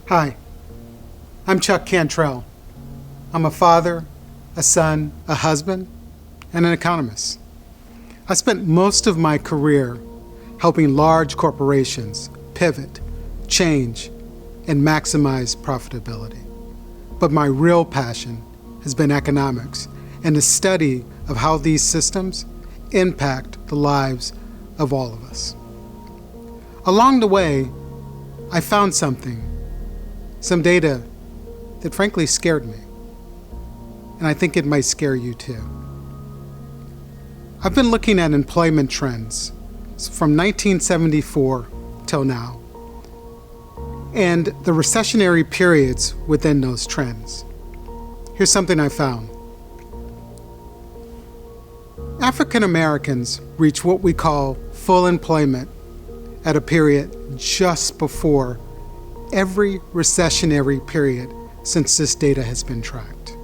Hi, I'm Chuck Cantrell. I'm a father, a son, a husband, and an economist. I spent most of my career helping large corporations pivot, change, and maximize profitability. But my real passion has been economics and the study of how these systems impact the lives of all of us. Along the way, I found some data that frankly scared me. And I think it might scare you too. I've been looking at employment trends from 1974 till now, and the recessionary periods within those trends. Here's something I found. African Americans reach what we call full employment at a period just before every recessionary period since this data has been tracked.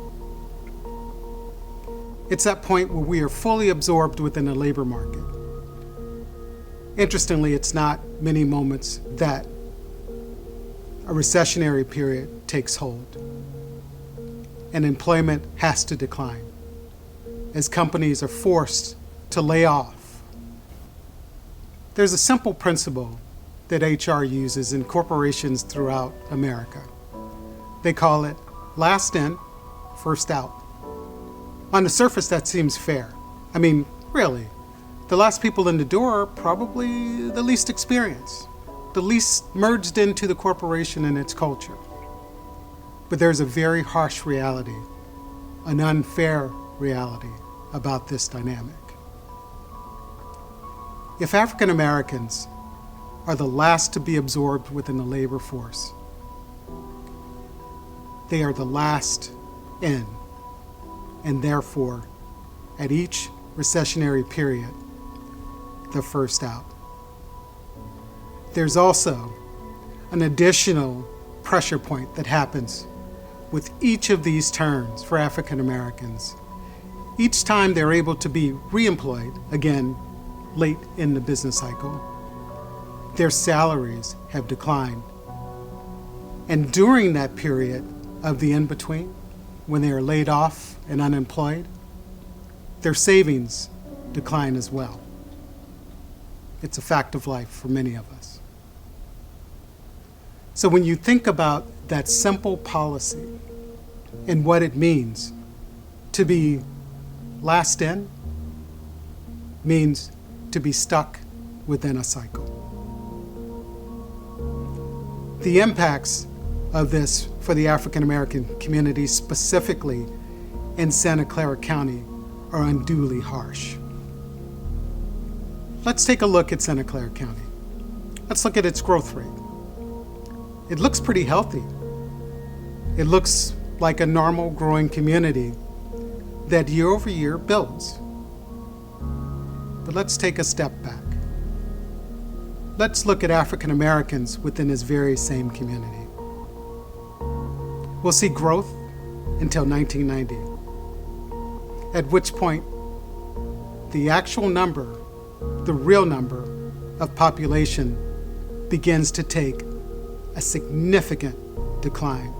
It's that point where we are fully absorbed within the labor market. Interestingly, it's not many moments that a recessionary period takes hold, and employment has to decline as companies are forced to lay off. There's a simple principle that HR uses in corporations throughout America. They call it last in, first out. On the surface, that seems fair. I mean, really, the last people in the door are probably the least experienced, the least merged into the corporation and its culture. But there's a very harsh reality, an unfair reality about this dynamic. If African Americans are the last to be absorbed within the labor force, they are the last in, and therefore, at each recessionary period, the first out. There's also an additional pressure point that happens with each of these turns for African Americans. Each time they're able to be reemployed, again, late in the business cycle, their salaries have declined. And during that period of the in-between, when they are laid off and unemployed, their savings decline as well. It's a fact of life for many of us. So when you think about that simple policy and what it means to be last in, means to be stuck within a cycle. The impacts of this for the African American community, specifically in Santa Clara County, are unduly harsh. Let's take a look at Santa Clara County. Let's look at its growth rate. It looks pretty healthy. It looks like a normal growing community that year over year builds. But let's take a step back. Let's look at African Americans within this very same community. We'll see growth until 1990, at which point the actual number, the real number of population begins to take a significant decline,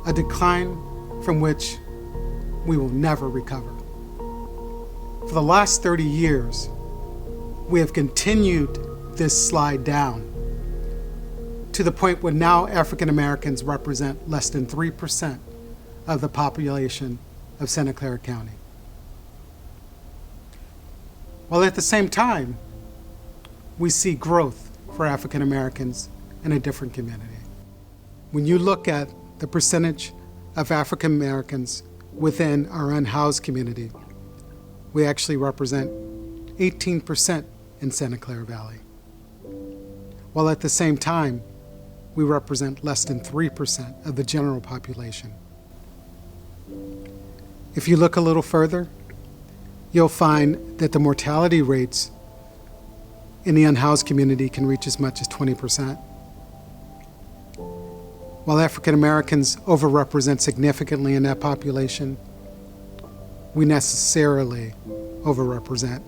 a decline from which we will never recover. For the last 30 years, we have continued this slide down to the point where now African Americans represent less than 3% of the population of Santa Clara County. While at the same time, we see growth for African Americans in a different community. When you look at the percentage of African Americans within our unhoused community, we actually represent 18% in Santa Clara Valley. While at the same time, we represent less than 3% of the general population. If you look a little further, you'll find that the mortality rates in the unhoused community can reach as much as 20%. While African Americans overrepresent significantly in that population, we necessarily overrepresent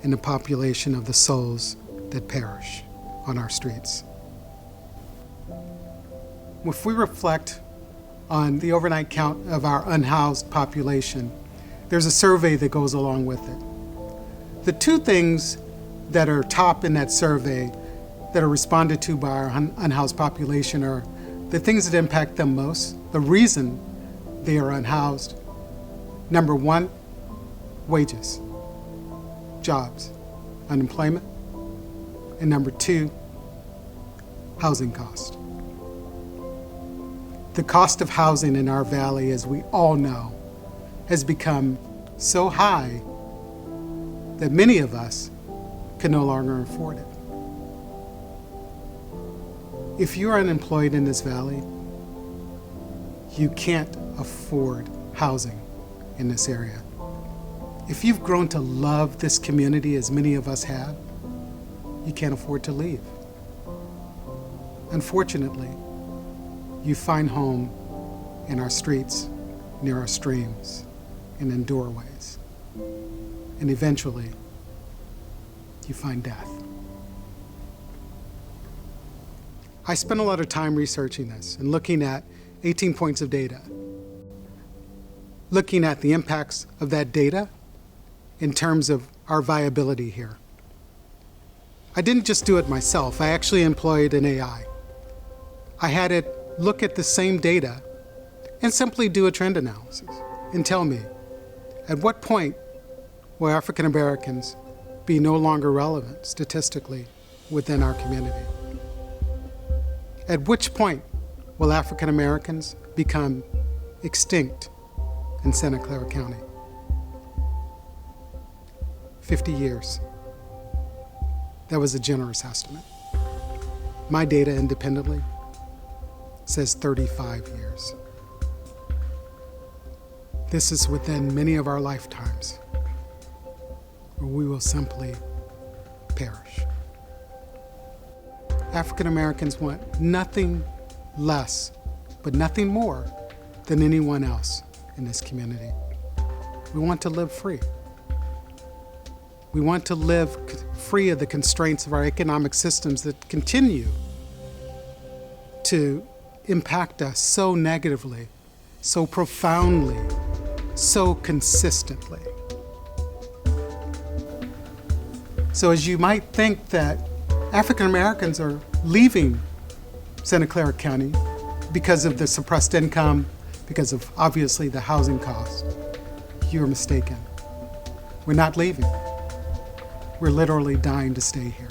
in the population of the souls that perish on our streets. if we reflect on the overnight count of our unhoused population, there's a survey that goes along with it. The two things that are top in that survey that are responded to by our unhoused population are the things that impact them most, the reason they are unhoused. Number one, wages, jobs, unemployment. And number two, housing cost. The cost of housing in our valley, as we all know, has become so high that many of us can no longer afford it. If you're unemployed in this valley, you can't afford housing in this area. If you've grown to love this community as many of us have, you can't afford to leave. Unfortunately, you find home in our streets, near our streams, and in doorways. And eventually, you find death. I spent a lot of time researching this and looking at 18 points of data, looking at the impacts of that data in terms of our viability here. I didn't just do it myself. I actually employed an AI. I had it look at the same data and simply do a trend analysis and tell me, at what point will African Americans be no longer relevant statistically within our community? At which point will African Americans become extinct in Santa Clara County? 50 years. That was a generous estimate. My data independently says 35 years. This is within many of our lifetimes where we will simply perish. African Americans want nothing less, but nothing more than anyone else in this community. We want to live free. We want to live free of the constraints of our economic systems that continue to impact us so negatively, so profoundly, so consistently. So as you might think that African Americans are leaving Santa Clara County because of the suppressed income, because of obviously the housing costs, you're mistaken. We're not leaving. We're literally dying to stay here.